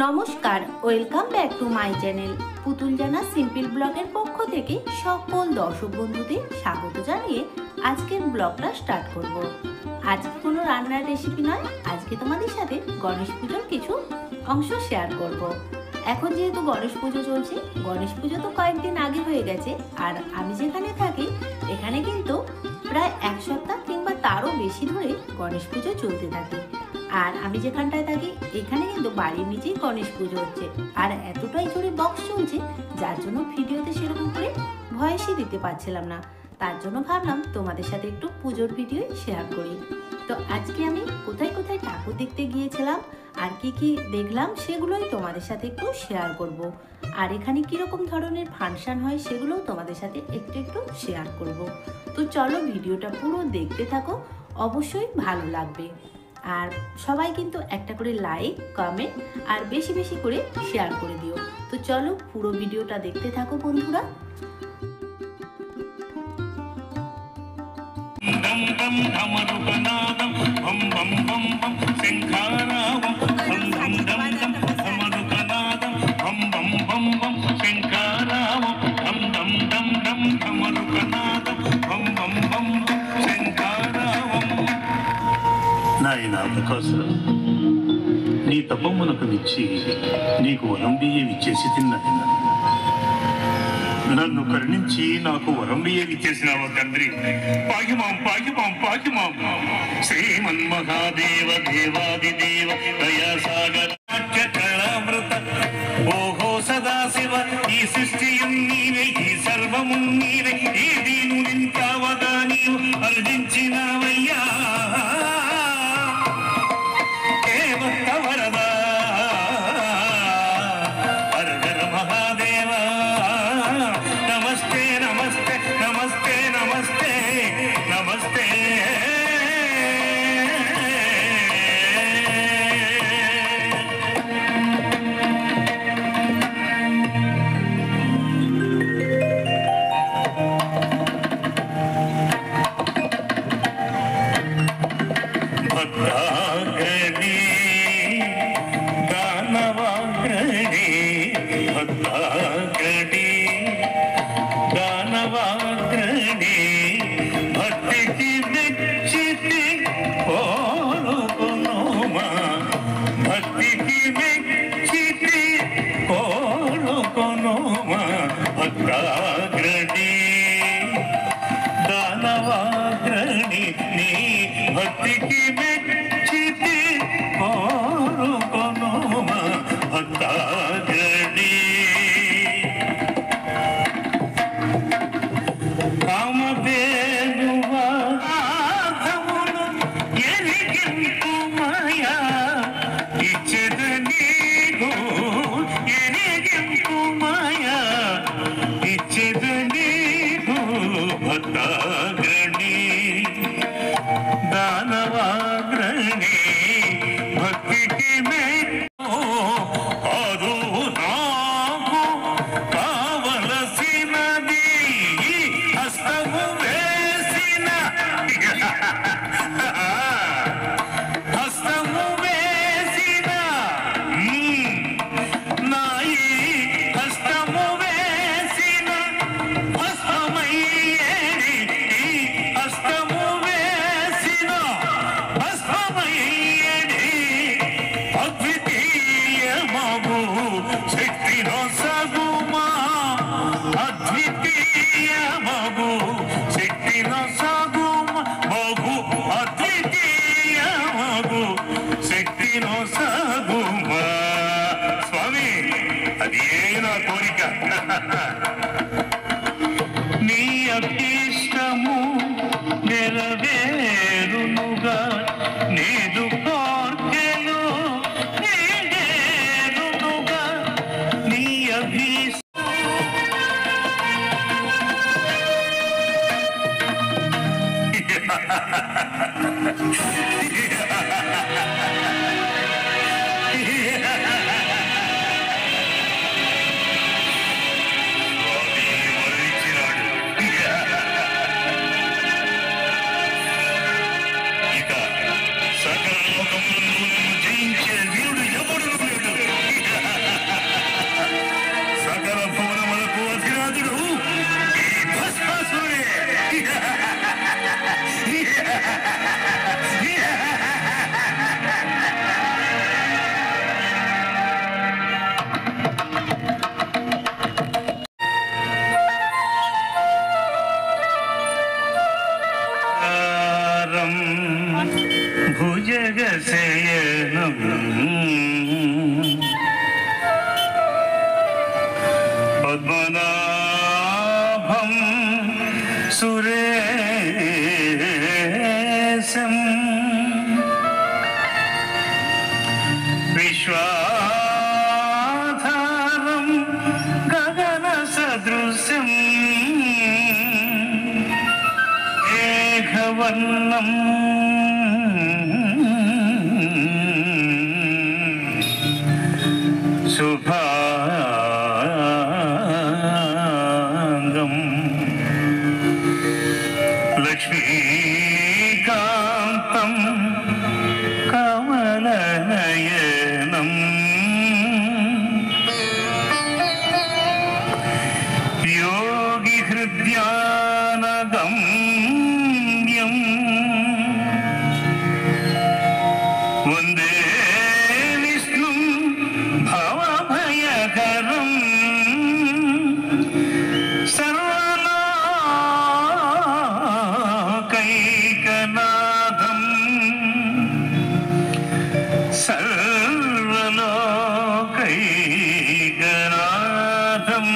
নমস্কার, welcome back to my channel. পুতুল জানা সিম্পল ব্লগের পক্ষ থেকে সকল দর্শক বন্ধুদের স্বাগত জানিয়ে আজকের ব্লগটা স্টার্ট করব। আজকে কোনো রান্নার রেসিপি নয়, আজকে তোমাদের সাথে গণেশ পুজোর কিছু অংশ শেয়ার করব। এখন যেহেতু গণেশ পুজো চলছে, গণেশ পুজো তো কয়েকদিন আগে হয়ে গেছে, আর আমি যেখানে থাকি এখানে কিন্তু প্রায় এক সপ্তাহ কিংবা তারও বেশি ধরে গণেশ পুজো চলতে থাকে। আর আমি যেখানটায় থাকি এখানে কিন্তু বাড়ির নিচেই গণেশ পুজো হচ্ছে, আর এতটাই জোরে বক্স চলছে যার জন্য ভিডিওতে সেরকম করে ভয়েসই দিতে পারছিলাম না। তার জন্য ভাবলাম তোমাদের সাথে একটু পুজোর ভিডিও শেয়ার করি। তো আজকে আমি কোথায় কোথায় ঠাকুর দেখতে গিয়েছিলাম আর কি কি দেখলাম সেগুলোই তোমাদের সাথে একটু শেয়ার করব। আর এখানে কীরকম ধরনের ফাংশন হয় সেগুলোও তোমাদের সাথে একটু একটু শেয়ার করব। তো চলো ভিডিওটা পুরো দেখতে থাকো, অবশ্যই ভালো লাগবে। আর সবাই কিন্তু একটা করে লাইক, কমেন্ট আর বেশি বেশি করে শেয়ার করে দিও। তো চলো পুরো ভিডিওটা দেখতে থাকো বন্ধুরা। నాయనా వికాస, నీ తపమునకు నిచ్చి నీకు వరం బియ్యం ఇచ్చేసి తిన్నాయన. నన్ను కరుణించి నాకు వరం బియ్యం ఇచ్చేసినావు తండ్రి. పాహిమాం పాహిమాం పాహిమాం. శ్రీమన్మహాదేవ దేవాదిదేవ దయాసాగర కళామృత ఓహో సదాశివ, ఈ సృష్టియం నీవే, ఈ సర్వము నీవే, ఈ దీను నింతావగా నీవు అర్జించినావయ్యా. నీ అభీష్టము నెరవేరునుగా, నీదు కోర్కెలు నెరవేరునుగా. నీ అభీష్టం वर्णम् शुभांगम् लक्ष्मीकान्तम् कमलनयनम् योगिहृद्यानगम्यम् वन्दे विष्णुं भवभयहरम् सर्वलोकैकनाथम् सर्वलोकैकनाथम्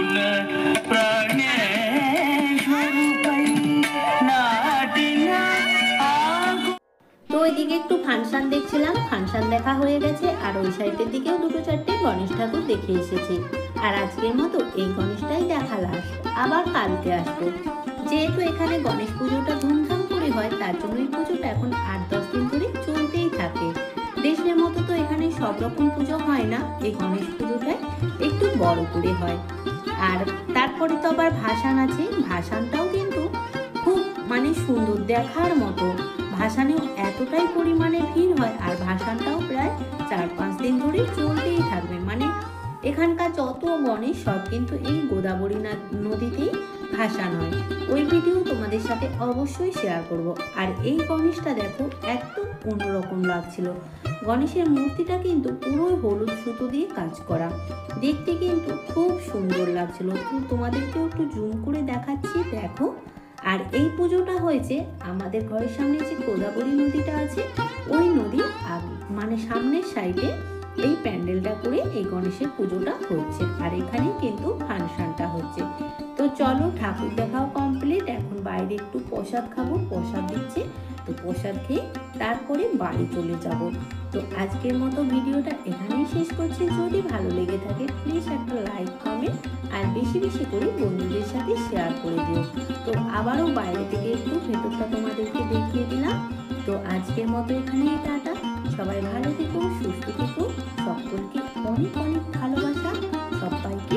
మూల ప్రాణేశ్వరుపై నాటిన ఆగు তো ওইদিকে একটু ফাংশন দেখছিলাম, ফাংশন দেখা হয়ে গেছে। আর ওই সাইডের দিকেও দুটো চারটে গণেশ ঠাকুর দেখে এসেছি। আর আজকের মতো এই গণেশটাই দেখা লাস্ট, আবার কালকে আসবো। যেহেতু এখানে গণেশ পুজোটা ধুমধাম করে হয়, তার জন্য এই পুজোটা এখন 8-10 দিন ধরে চলতেই থাকে। দেশের মতো তো এখানে সব রকম পুজো হয় না, এই গণেশ পুজোটাই একটু বড় করে হয়। আর তারপরে তো আবার ভাসান আছে, ভাসানটাও কিন্তু খুব সুন্দর দেখার মতো। ভাসানেও এতটাই পরিমাণে ভিড় হয়, আর ভাসানটাও প্রায় 4-5 দিন ধরে চলতেই থাকবে। এখানকার যত গণেশ সব কিন্তু এই গোদাবরী নদীতেই ভাসান হয়। ওই ভিডিও তোমাদের সাথে অবশ্যই শেয়ার করব। আর এই গণেশটা দেখো একদম অন্যরকম লাগছিল। গণেশের মূর্তিটা কিন্তু পুরো হলুদ সুতো দিয়ে কাজ করা, দেখতে কিন্তু খুব সুন্দর লাগছিল। তোমাদেরকেও একটু জুম করে দেখাচ্ছি, দেখো। আর এই পুজোটা হয়েছে আমাদের ঘরের সামনে যে গোদাবরী নদীটা আছে, ওই নদীর সামনের সাইডে এই প্যান্ডেলটা করে এই গণেশের পুজোটা হচ্ছে। আর এখানেই কিন্তু ফাংশনটা হচ্ছে। তো চলো, ঠাকুর দেখাও কমপ্লিট। এখন বাইরে একটু প্রসাদ খাবো, প্রসাদ দিচ্ছে, তো প্রসাদ খেয়ে তারপরে বাড়ি চলে যাব। তো আজকের মতো ভিডিওটা এখানেই শেষ করছি। যদি ভালো লেগে থাকে প্লিজ একটা লাইক, কমেন্ট আর বেশি বেশি করে বন্ধুদের সাথে শেয়ার করে দিও। তো আবারও বাইরে থেকে একটু ভেতরটা তোমাদেরকে দেখিয়ে দিলাম। তো আজকের মতো এখানেই টাটা। সবাই ভালো থেকো, সুস্থ থেকো, সকলকে অনেক অনেক ভালোবাসা, সবাইকে